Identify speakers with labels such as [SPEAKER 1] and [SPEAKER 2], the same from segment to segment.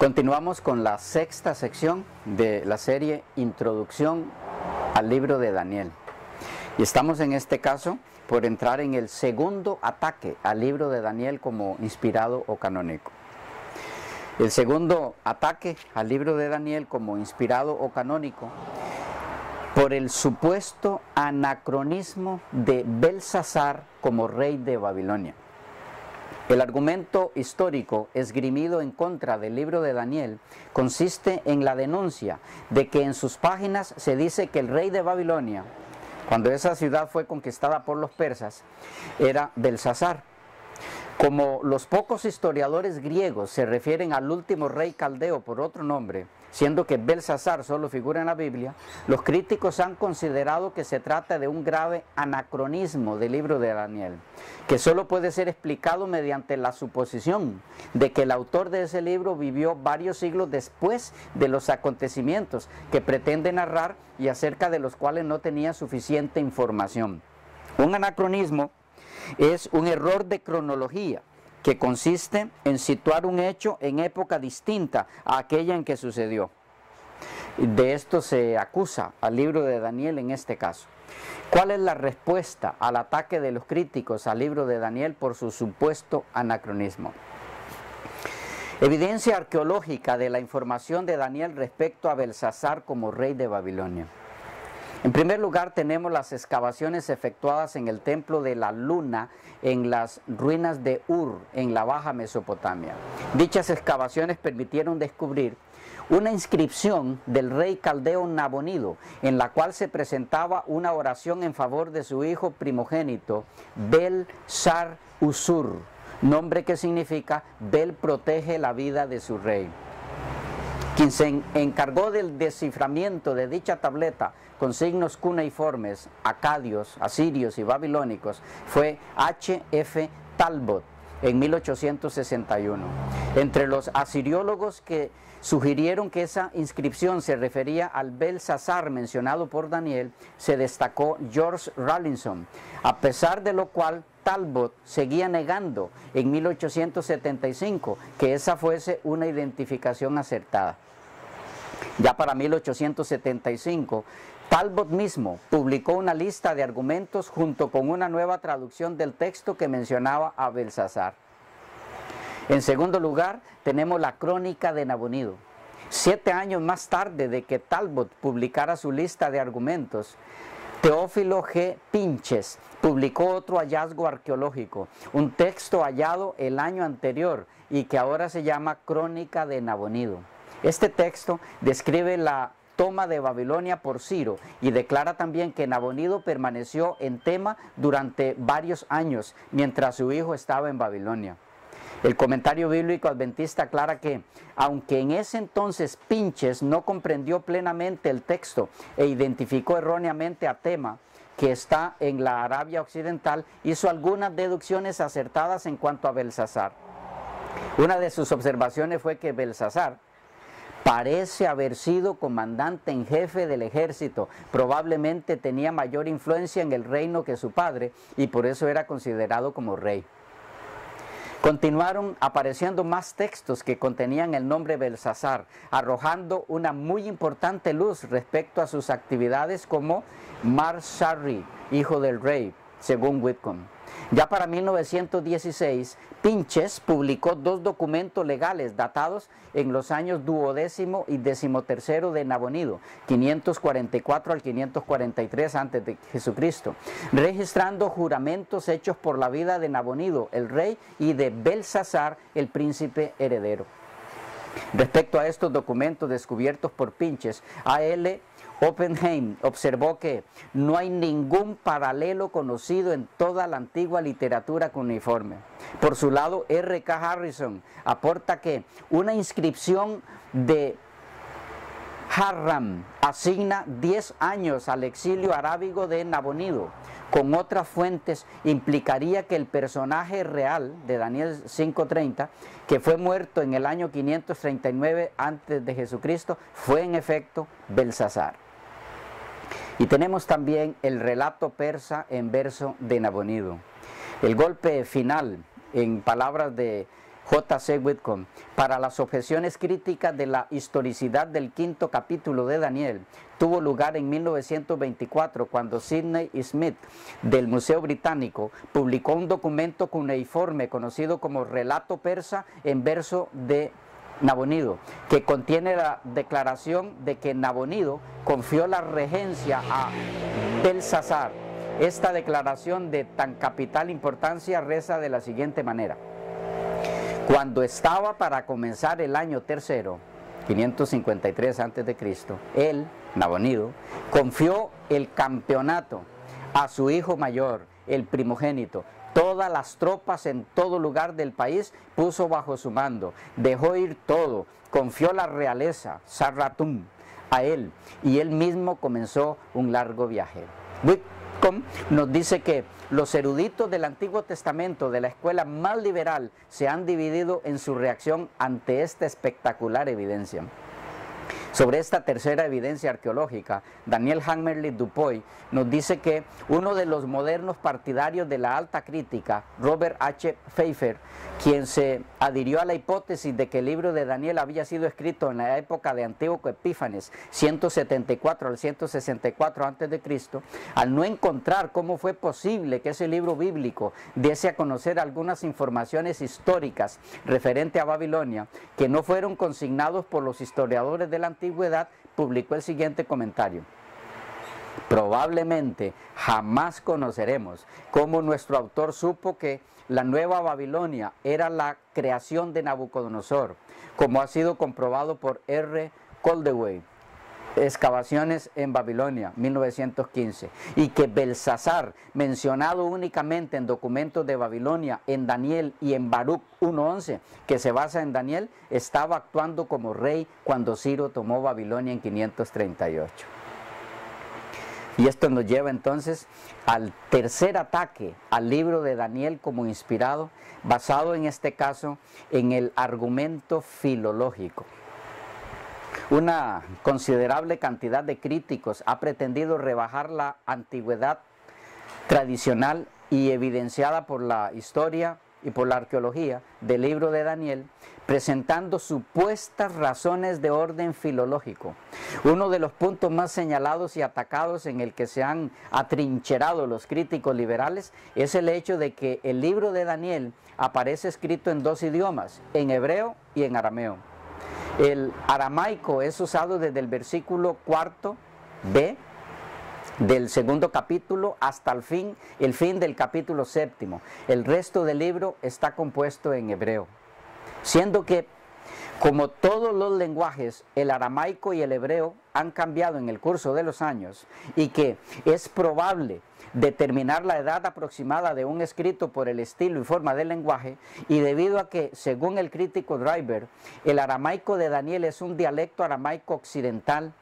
[SPEAKER 1] Continuamos con la sexta sección de la serie Introducción al libro de Daniel. Y estamos en este caso por entrar en el segundo ataque al libro de Daniel como inspirado o canónico. El segundo ataque al libro de Daniel como inspirado o canónico por el supuesto anacronismo de Belsasar como rey de Babilonia. El argumento histórico esgrimido en contra del libro de Daniel consiste en la denuncia de que en sus páginas se dice que el rey de Babilonia, cuando esa ciudad fue conquistada por los persas, era Belsasar. Como los pocos historiadores griegos se refieren al último rey caldeo por otro nombre, siendo que Belsasar solo figura en la Biblia, los críticos han considerado que se trata de un grave anacronismo del libro de Daniel, que solo puede ser explicado mediante la suposición de que el autor de ese libro vivió varios siglos después de los acontecimientos que pretende narrar y acerca de los cuales no tenía suficiente información. Un anacronismo es un error de cronología que consiste en situar un hecho en época distinta a aquella en que sucedió. De esto se acusa al libro de Daniel en este caso. ¿Cuál es la respuesta al ataque de los críticos al libro de Daniel por su supuesto anacronismo? Evidencia arqueológica de la información de Daniel respecto a Belsasar como rey de Babilonia. En primer lugar tenemos las excavaciones efectuadas en el templo de la luna en las ruinas de Ur, en la Baja Mesopotamia. Dichas excavaciones permitieron descubrir una inscripción del rey caldeo Nabonido, en la cual se presentaba una oración en favor de su hijo primogénito, Bel-Sar-Usur, nombre que significa Bel protege la vida de su rey. Quien se encargó del desciframiento de dicha tableta con signos cuneiformes, acadios, asirios y babilónicos fue H.F. Talbot en 1861. Entre los asiriólogos que sugirieron que esa inscripción se refería al Belsasar mencionado por Daniel, se destacó George Rawlinson, a pesar de lo cual Talbot seguía negando en 1875 que esa fuese una identificación acertada. Ya para 1875, Talbot mismo publicó una lista de argumentos junto con una nueva traducción del texto que mencionaba a Belsasar. En segundo lugar, tenemos la Crónica de Nabonido. 7 años más tarde de que Talbot publicara su lista de argumentos, Teófilo G. Pinches publicó otro hallazgo arqueológico, un texto hallado el año anterior y que ahora se llama Crónica de Nabonido. Este texto describe la toma de Babilonia por Ciro y declara también que Nabonido permaneció en Tema durante varios años mientras su hijo estaba en Babilonia. El comentario bíblico adventista aclara que, aunque en ese entonces Pinches no comprendió plenamente el texto e identificó erróneamente a Tema, que está en la Arabia Occidental, hizo algunas deducciones acertadas en cuanto a Belsasar. Una de sus observaciones fue que Belsasar parece haber sido comandante en jefe del ejército, probablemente tenía mayor influencia en el reino que su padre y por eso era considerado como rey. Continuaron apareciendo más textos que contenían el nombre Belsasar, arrojando una muy importante luz respecto a sus actividades como Mar-Sharri, hijo del rey, según Whitcomb. Ya para 1916, Pinches publicó 2 documentos legales datados en los años 12º y 13º de Nabonido, 544 al 543 a.C., registrando juramentos hechos por la vida de Nabonido, el rey, y de Belsasar, el príncipe heredero. Respecto a estos documentos descubiertos por Pinches, A.L. Oppenheim observó que no hay ningún paralelo conocido en toda la antigua literatura cuneiforme. Por su lado, R.K. Harrison aporta que una inscripción de Harram asigna 10 años al exilio arábigo de Nabonido. Con otras fuentes implicaría que el personaje real de Daniel 5:30, que fue muerto en el año 539 a.C., fue en efecto Belsasar. Y tenemos también el relato persa en verso de Nabonido. El golpe final, en palabras de J.C. Whitcomb, para las objeciones críticas de la historicidad del quinto capítulo de Daniel, tuvo lugar en 1924 cuando Sidney Smith del Museo Británico publicó un documento cuneiforme conocido como Relato Persa en verso de Nabonido, que contiene la declaración de que Nabonido confió la regencia a Belsasar. Esta declaración de tan capital importancia reza de la siguiente manera: cuando estaba para comenzar el año tercero, 553 a.C., él, Nabonido, confió el campeonato a su hijo mayor, el primogénito. Todas las tropas en todo lugar del país puso bajo su mando, dejó ir todo, confió la realeza, Sarratum, a él, y él mismo comenzó un largo viaje. Whitcomb nos dice que los eruditos del Antiguo Testamento de la escuela más liberal se han dividido en su reacción ante esta espectacular evidencia. Sobre esta tercera evidencia arqueológica, Daniel Hammerly Dupuy nos dice que uno de los modernos partidarios de la alta crítica, Robert H. Pfeiffer, quien se adhirió a la hipótesis de que el libro de Daniel había sido escrito en la época de Antíoco Epífanes, 174 al 164 a.C., al no encontrar cómo fue posible que ese libro bíblico diese a conocer algunas informaciones históricas referentes a Babilonia que no fueron consignados por los historiadores de la antigüedad, publicó el siguiente comentario: probablemente jamás conoceremos cómo nuestro autor supo que la Nueva Babilonia era la creación de Nabucodonosor, como ha sido comprobado por R. Coldewey, Excavaciones en Babilonia, 1915, y que Belsasar, mencionado únicamente en documentos de Babilonia, en Daniel y en Baruch 1:11, que se basa en Daniel, estaba actuando como rey cuando Ciro tomó Babilonia en 538. Y esto nos lleva entonces al tercer ataque al libro de Daniel como inspirado, basado en este caso en el argumento filológico. Una considerable cantidad de críticos ha pretendido rebajar la antigüedad tradicional y evidenciada por la historia y por la arqueología del libro de Daniel, presentando supuestas razones de orden filológico. Uno de los puntos más señalados y atacados en el que se han atrincherado los críticos liberales es el hecho de que el libro de Daniel aparece escrito en dos idiomas, en hebreo y en arameo. El aramaico es usado desde el versículo 4b del segundo capítulo hasta el fin del capítulo 7. El resto del libro está compuesto en hebreo, siendo que, como todos los lenguajes, el aramaico y el hebreo han cambiado en el curso de los años y que es probable determinar la edad aproximada de un escrito por el estilo y forma del lenguaje, y debido a que, según el crítico Driver, el aramaico de Daniel es un dialecto aramaico occidental.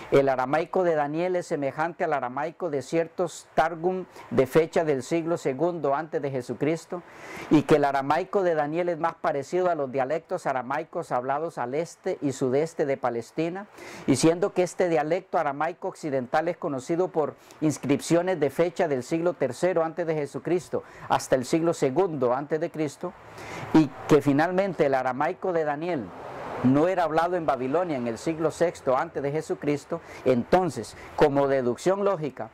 [SPEAKER 1] El aramaico de Daniel es semejante al aramaico de ciertos Targum de fecha del siglo II antes de Jesucristo, y que el aramaico de Daniel es más parecido a los dialectos aramaicos hablados al este y sudeste de Palestina, y siendo que este dialecto aramaico occidental es conocido por inscripciones de fecha del siglo III antes de Jesucristo hasta el siglo II antes de Cristo, y que finalmente el aramaico de Daniel no era hablado en Babilonia en el siglo VI antes de Jesucristo, entonces, como deducción lógica,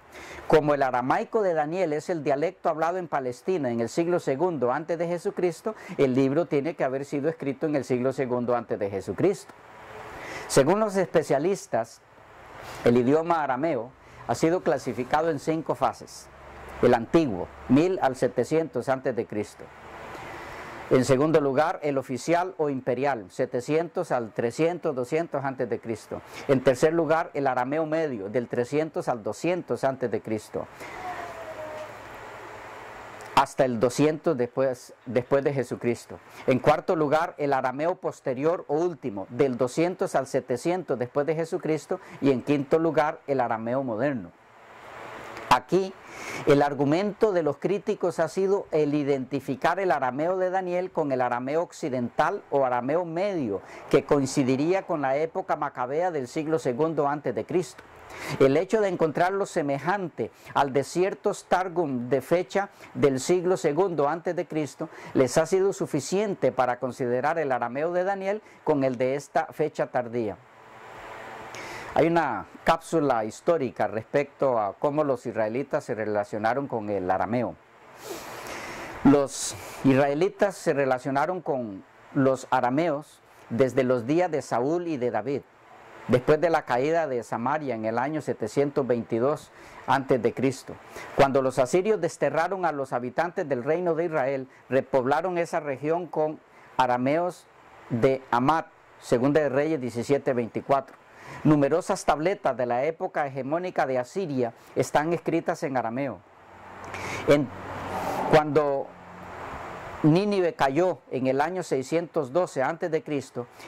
[SPEAKER 1] como el aramaico de Daniel es el dialecto hablado en Palestina en el siglo II antes de Jesucristo, el libro tiene que haber sido escrito en el siglo II antes de Jesucristo. Según los especialistas, el idioma arameo ha sido clasificado en 5 fases. El antiguo, 1000 al 700 antes de Cristo. En segundo lugar, el oficial o imperial, 700 al 300, 200 antes de Cristo. En tercer lugar, el arameo medio, del 300 al 200 antes de Cristo, hasta el 200 después de Jesucristo. En cuarto lugar, el arameo posterior o último, del 200 al 700 después de Jesucristo. Y en quinto lugar, el arameo moderno. Aquí, el argumento de los críticos ha sido el identificar el arameo de Daniel con el arameo occidental o arameo medio, que coincidiría con la época macabea del siglo II antes de Cristo. El hecho de encontrarlo semejante al Desiertos Targum de fecha del siglo II a.C. les ha sido suficiente para considerar el arameo de Daniel con el de esta fecha tardía. Hay una cápsula histórica respecto a cómo los israelitas se relacionaron con el arameo. Los israelitas se relacionaron con los arameos desde los días de Saúl y de David, después de la caída de Samaria en el año 722 a.C. Cuando los asirios desterraron a los habitantes del reino de Israel, repoblaron esa región con arameos de Amat, Segunda de Reyes 17:24. Numerosas tabletas de la época hegemónica de Asiria están escritas en arameo. Cuando Nínive cayó en el año 612 a.C.,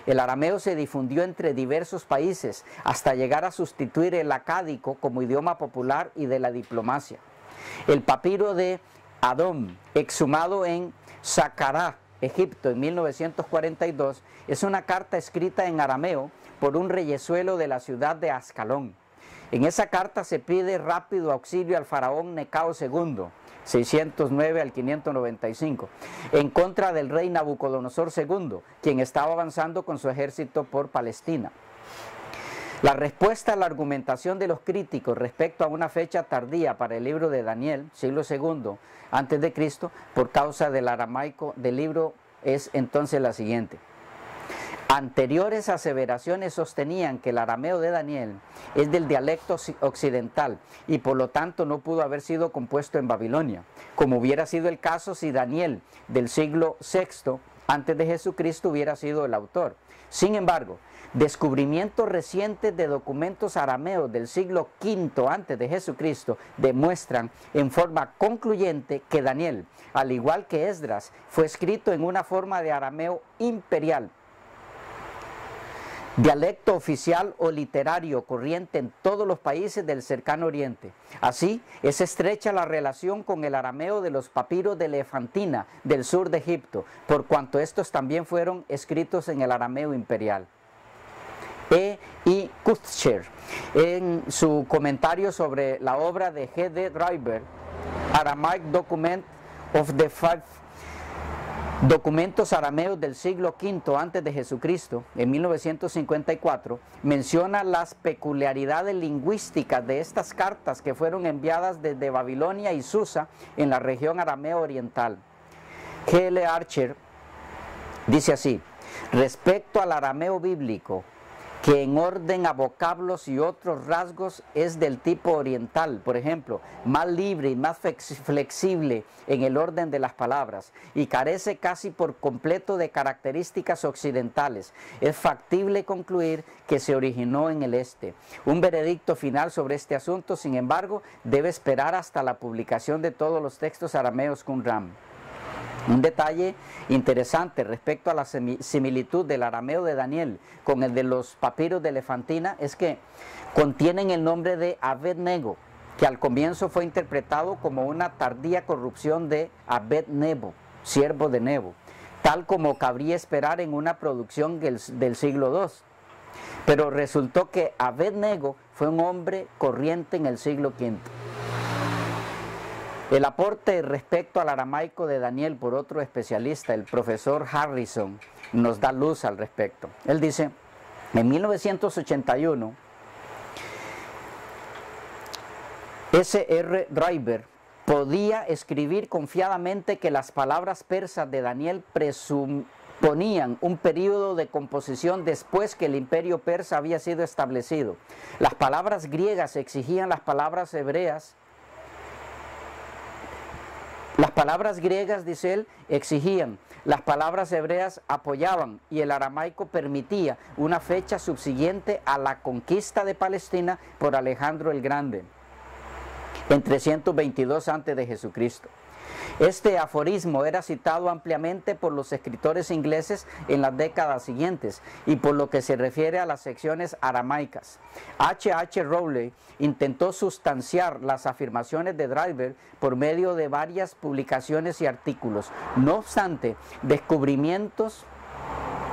[SPEAKER 1] el arameo se difundió entre diversos países hasta llegar a sustituir el acádico como idioma popular y de la diplomacia. El papiro de Adón, exhumado en Saqqara, Egipto, en 1942, es una carta escrita en arameo por un reyezuelo de la ciudad de Ascalón. En esa carta se pide rápido auxilio al faraón Necao II, 609 al 595, en contra del rey Nabucodonosor II, quien estaba avanzando con su ejército por Palestina. La respuesta a la argumentación de los críticos respecto a una fecha tardía para el libro de Daniel, siglo II a.C., por causa del aramaico del libro, es entonces la siguiente. Anteriores aseveraciones sostenían que el arameo de Daniel es del dialecto occidental y por lo tanto no pudo haber sido compuesto en Babilonia, como hubiera sido el caso si Daniel del siglo VI antes de Jesucristo hubiera sido el autor. Sin embargo, descubrimientos recientes de documentos arameos del siglo V antes de Jesucristo demuestran en forma concluyente que Daniel, al igual que Esdras, fue escrito en una forma de arameo imperial, dialecto oficial o literario corriente en todos los países del cercano oriente. Así, es estrecha la relación con el arameo de los papiros de Elefantina del sur de Egipto, por cuanto estos también fueron escritos en el arameo imperial. E.I. Kutscher, en su comentario sobre la obra de G.D. Driver, Aramaic Document of the Five, Documentos arameos del siglo V antes de Jesucristo, en 1954, menciona las peculiaridades lingüísticas de estas cartas que fueron enviadas desde Babilonia y Susa en la región arameo oriental. G.L. Archer dice así: respecto al arameo bíblico, que en orden a vocablos y otros rasgos es del tipo oriental, por ejemplo, más libre y más flexible en el orden de las palabras, y carece casi por completo de características occidentales. Es factible concluir que se originó en el este. Un veredicto final sobre este asunto, sin embargo, debe esperar hasta la publicación de todos los textos arameos Qumran. Un detalle interesante respecto a la similitud del arameo de Daniel con el de los papiros de Elefantina es que contienen el nombre de Abed-Nego, que al comienzo fue interpretado como una tardía corrupción de Abed-Nebo, siervo de Nebo, tal como cabría esperar en una producción del siglo II. Pero resultó que Abed-Nego fue un hombre corriente en el siglo V. El aporte respecto al aramaico de Daniel por otro especialista, el profesor Harrison, nos da luz al respecto. Él dice, en 1981, S.R. Driver podía escribir confiadamente que las palabras persas de Daniel presuponían un periodo de composición después que el imperio persa había sido establecido. Las palabras griegas exigían las palabras hebreas. Las palabras griegas, dice él, exigían, las palabras hebreas apoyaban y el aramaico permitía una fecha subsiguiente a la conquista de Palestina por Alejandro el Grande, en 322 a.C. de Jesucristo. Este aforismo era citado ampliamente por los escritores ingleses en las décadas siguientes y por lo que se refiere a las secciones aramaicas. H.H. Rowley intentó sustanciar las afirmaciones de Driver por medio de varias publicaciones y artículos. No obstante, descubrimientos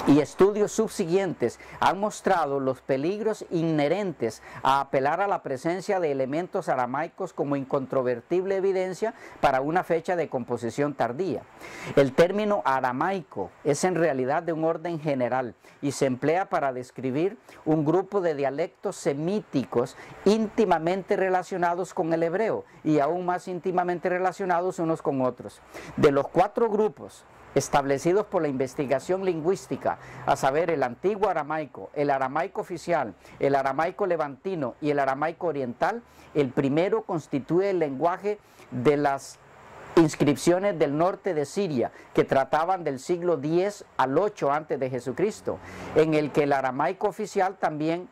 [SPEAKER 1] y estudios subsiguientes han mostrado los peligros inherentes a apelar a la presencia de elementos aramaicos como incontrovertible evidencia para una fecha de composición tardía. El término aramaico es en realidad de un orden general y se emplea para describir un grupo de dialectos semíticos íntimamente relacionados con el hebreo y aún más íntimamente relacionados unos con otros. De los 4 grupos establecidos por la investigación lingüística, a saber, el antiguo aramaico, el aramaico oficial, el aramaico levantino y el aramaico oriental, el primero constituye el lenguaje de las inscripciones del norte de Siria, que trataban del siglo X al 8 antes de Jesucristo, en el que el aramaico oficial también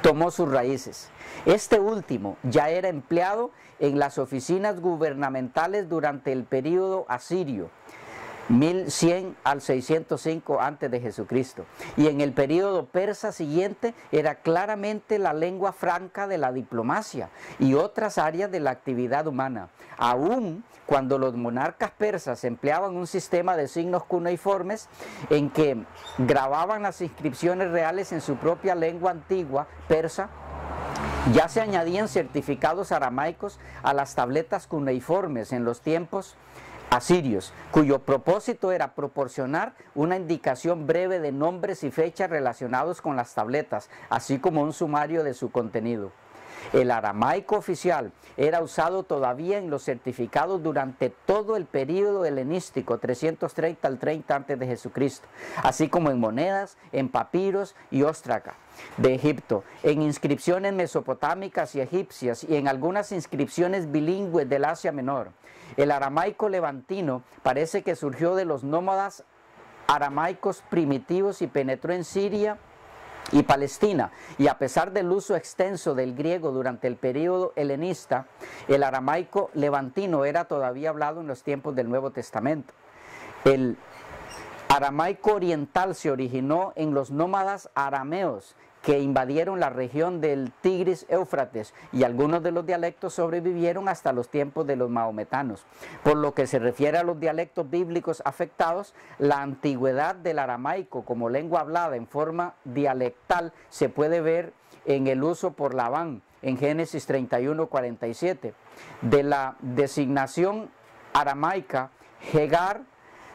[SPEAKER 1] tomó sus raíces. Este último ya era empleado en las oficinas gubernamentales durante el período asirio, 1100 al 605 antes de Jesucristo, y en el período persa siguiente era claramente la lengua franca de la diplomacia y otras áreas de la actividad humana, aun cuando los monarcas persas empleaban un sistema de signos cuneiformes en que grababan las inscripciones reales en su propia lengua antigua persa. Ya se añadían certificados aramaicos a las tabletas cuneiformes en los tiempos asirios, cuyo propósito era proporcionar una indicación breve de nombres y fechas relacionados con las tabletas, así como un sumario de su contenido. El aramaico oficial era usado todavía en los certificados durante todo el período helenístico, 330 al 30 antes de Jesucristo, así como en monedas, en papiros y óstraca de Egipto, en inscripciones mesopotámicas y egipcias y en algunas inscripciones bilingües del Asia Menor. El aramaico levantino parece que surgió de los nómadas aramaicos primitivos y penetró en Siria y Palestina, y a pesar del uso extenso del griego durante el período helenista, el aramaico levantino era todavía hablado en los tiempos del Nuevo Testamento. El aramaico oriental se originó en los nómadas arameos que invadieron la región del Tigris-Éufrates, y algunos de los dialectos sobrevivieron hasta los tiempos de los maometanos. Por lo que se refiere a los dialectos bíblicos afectados, la antigüedad del aramaico como lengua hablada en forma dialectal se puede ver en el uso por Labán en Génesis 31:47 de la designación aramaica Hegar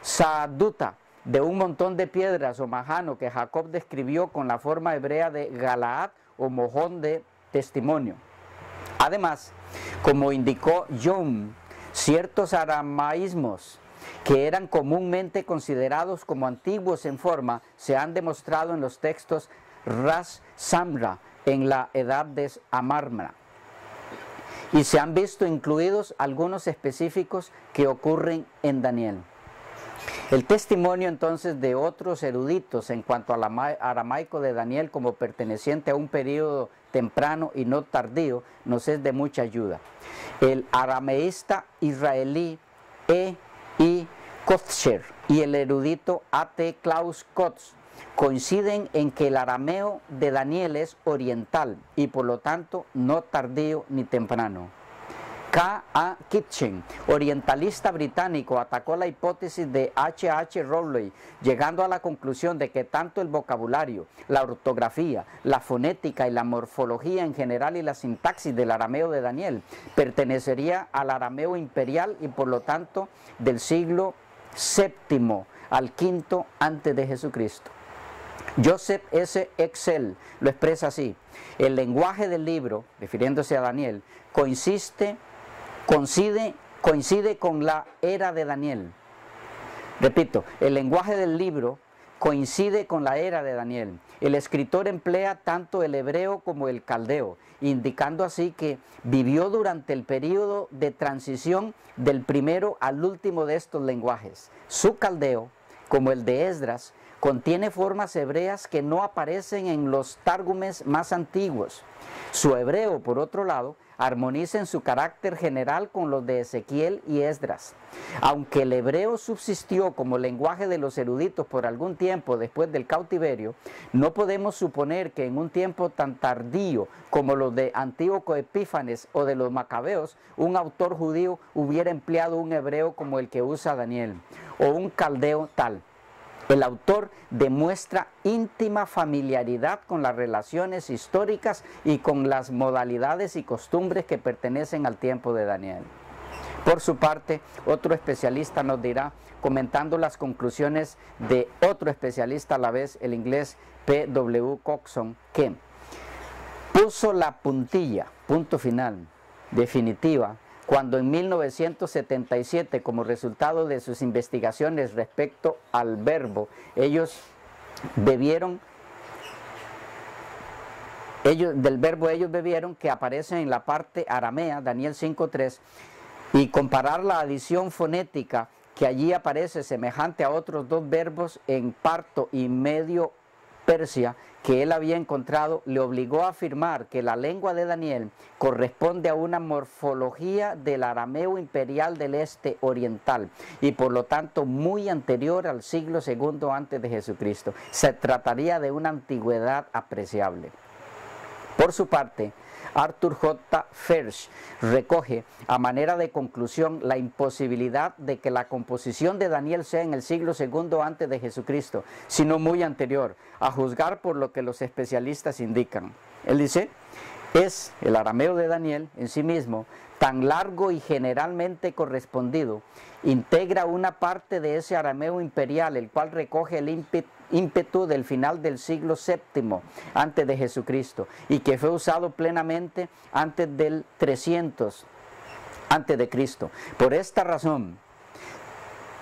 [SPEAKER 1] Saaduta, de un montón de piedras o majano que Jacob describió con la forma hebrea de Galaad o mojón de testimonio. Además, como indicó Young, ciertos aramaísmos que eran comúnmente considerados como antiguos en forma se han demostrado en los textos Ras Samra en la edad de Amarna, y se han visto incluidos algunos específicos que ocurren en Daniel. El testimonio entonces de otros eruditos en cuanto al aramaico de Daniel como perteneciente a un periodo temprano y no tardío nos es de mucha ayuda. El arameísta israelí E.I. Kotscher y el erudito A.T. Klaus Kotz coinciden en que el arameo de Daniel es oriental y por lo tanto no tardío ni temprano. K.A. Kitchen, orientalista británico, atacó la hipótesis de H.H. Rowley, llegando a la conclusión de que tanto el vocabulario, la ortografía, la fonética y la morfología en general y la sintaxis del arameo de Daniel pertenecería al arameo imperial y por lo tanto del siglo VII al V antes de Jesucristo. Joseph S. Excel lo expresa así: el lenguaje del libro, refiriéndose a Daniel, coincide con la era de Daniel. Repito, el lenguaje del libro coincide con la era de Daniel. El escritor emplea tanto el hebreo como el caldeo, indicando así que vivió durante el periodo de transición del primero al último de estos lenguajes. Su caldeo, como el de Esdras, contiene formas hebreas que no aparecen en los tárgumes más antiguos. Su hebreo, por otro lado, armoniza en su carácter general con los de Ezequiel y Esdras. Aunque el hebreo subsistió como lenguaje de los eruditos por algún tiempo después del cautiverio, no podemos suponer que en un tiempo tan tardío como los de Antíoco Epífanes o de los Macabeos, un autor judío hubiera empleado un hebreo como el que usa Daniel, o un caldeo tal. El autor demuestra íntima familiaridad con las relaciones históricas y con las modalidades y costumbres que pertenecen al tiempo de Daniel. Por su parte, otro especialista nos dirá, comentando las conclusiones de otro especialista a la vez, el inglés P.W. Coxon, que puso la puntilla, punto final, definitiva, cuando en 1977, como resultado de sus investigaciones respecto al verbo, ellos bebieron que aparece en la parte aramea, Daniel 5.3, y comparar la adición fonética que allí aparece semejante a otros dos verbos en parto y medio Persia que él había encontrado, le obligó a afirmar que la lengua de Daniel corresponde a una morfología del arameo imperial del este oriental y por lo tanto muy anterior al siglo II antes de Jesucristo. Se trataría de una antigüedad apreciable. Por su parte, Arthur J. Fersch recoge a manera de conclusión la imposibilidad de que la composición de Daniel sea en el siglo II antes de Jesucristo, sino muy anterior, a juzgar por lo que los especialistas indican. Él dice, es el arameo de Daniel en sí mismo tan largo y generalmente correspondido, integra una parte de ese arameo imperial, el cual recoge el ímpetu del final del siglo VII antes de Jesucristo y que fue usado plenamente antes del 300 antes de Cristo. Por esta razón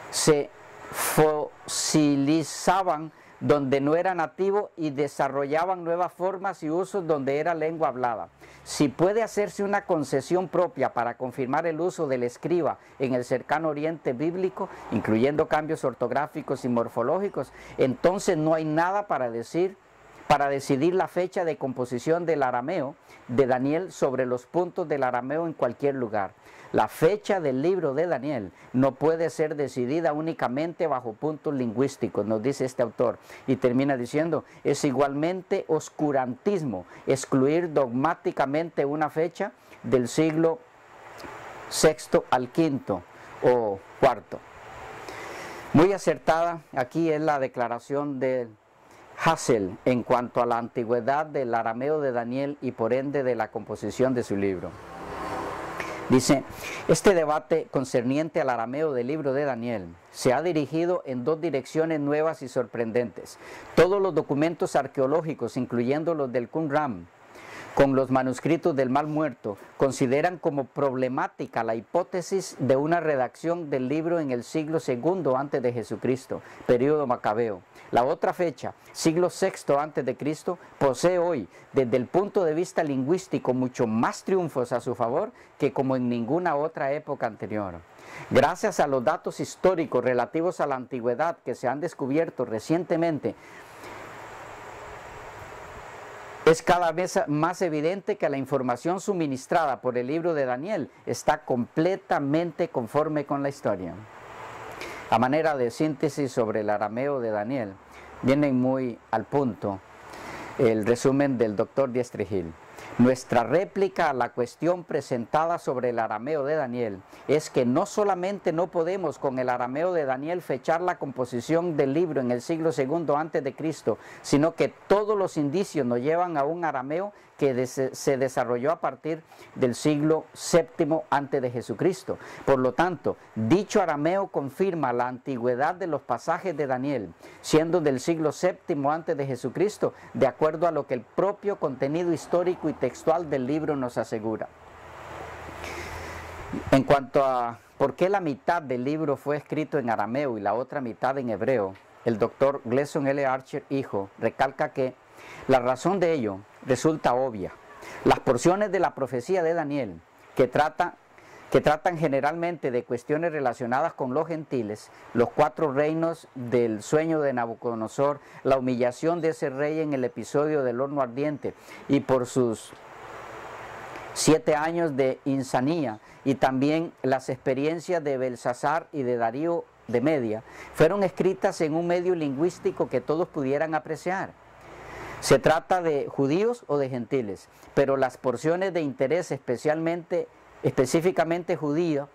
[SPEAKER 1] se fosilizaban donde no era nativo y desarrollaban nuevas formas y usos donde era lengua hablada. Si puede hacerse una concesión propia para confirmar el uso del escriba en el cercano oriente bíblico, incluyendo cambios ortográficos y morfológicos, entonces no hay nada para decidir la fecha de composición del arameo de Daniel sobre los puntos del arameo en cualquier lugar. La fecha del libro de Daniel no puede ser decidida únicamente bajo puntos lingüísticos, nos dice este autor, y termina diciendo, es igualmente oscurantismo excluir dogmáticamente una fecha del siglo VI al V o IV. Muy acertada aquí es la declaración de Hassel en cuanto a la antigüedad del arameo de Daniel y por ende de la composición de su libro. Dice, este debate concerniente al arameo del libro de Daniel se ha dirigido en dos direcciones nuevas y sorprendentes. Todos los documentos arqueológicos, incluyendo los del Qumran, con los manuscritos del Mal Muerto, consideran como problemática la hipótesis de una redacción del libro en el siglo II antes de Jesucristo, período macabeo. La otra fecha, siglo VI antes de Cristo, posee hoy, desde el punto de vista lingüístico, mucho más triunfos a su favor que como en ninguna otra época anterior. Gracias a los datos históricos relativos a la antigüedad que se han descubierto recientemente, es cada vez más evidente que la información suministrada por el libro de Daniel está completamente conforme con la historia. A manera de síntesis sobre el arameo de Daniel, viene muy al punto el resumen del Dr. Dietrich. Nuestra réplica a la cuestión presentada sobre el arameo de Daniel es que no solamente no podemos con el arameo de Daniel fechar la composición del libro en el siglo II antes de Cristo, sino que todos los indicios nos llevan a un arameo que se desarrolló a partir del siglo VII antes de Jesucristo. Por lo tanto, dicho arameo confirma la antigüedad de los pasajes de Daniel, siendo del siglo VII antes de Jesucristo, de acuerdo a lo que el propio contenido histórico y textual del libro nos asegura. En cuanto a por qué la mitad del libro fue escrito en arameo y la otra mitad en hebreo, el doctor Gleason L. Archer, hijo, recalca que la razón de ello resulta obvia. Las porciones de la profecía de Daniel que tratan generalmente de cuestiones relacionadas con los gentiles, los 4 reinos del sueño de Nabucodonosor, la humillación de ese rey en el episodio del horno ardiente y por sus 7 años de insanía, y también las experiencias de Belsasar y de Darío de Media, fueron escritas en un medio lingüístico que todos pudieran apreciar. Se trata de judíos o de gentiles, pero las porciones de interés específicamente judío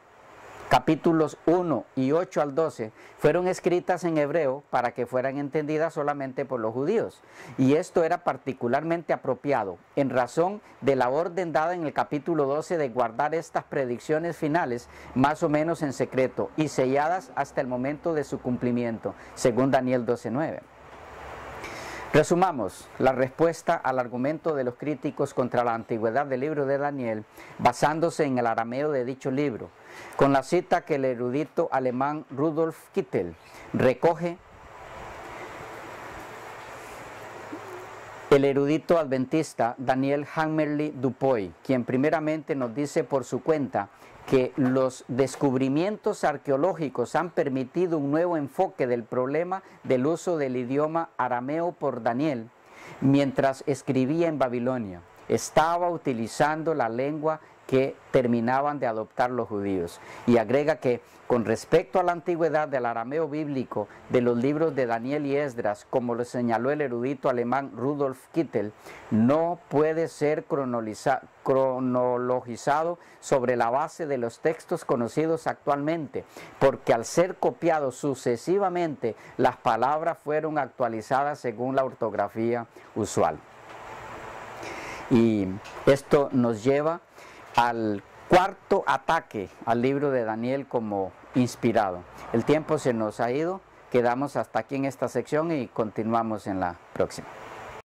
[SPEAKER 1] capítulos 1 y 8 al 12 fueron escritas en hebreo para que fueran entendidas solamente por los judíos. Y esto era particularmente apropiado en razón de la orden dada en el capítulo 12 de guardar estas predicciones finales más o menos en secreto y selladas hasta el momento de su cumplimiento, según Daniel 12:9. Resumamos la respuesta al argumento de los críticos contra la antigüedad del libro de Daniel, basándose en el arameo de dicho libro, con la cita que el erudito alemán Rudolf Kittel recoge. El erudito adventista Daniel Hammerly Dupuy, quien primeramente nos dice por su cuenta que los descubrimientos arqueológicos han permitido un nuevo enfoque del problema del uso del idioma arameo por Daniel mientras escribía en Babilonia. Estaba utilizando la lengua que terminaban de adoptar los judíos. Y agrega que con respecto a la antigüedad del arameo bíblico de los libros de Daniel y Esdras, como lo señaló el erudito alemán Rudolf Kittel, no puede ser cronologizado sobre la base de los textos conocidos actualmente, porque al ser copiados sucesivamente, las palabras fueron actualizadas según la ortografía usual. Y esto nos lleva al cuarto ataque al libro de Daniel como inspirado. El tiempo se nos ha ido, quedamos hasta aquí en esta sección y continuamos en la próxima.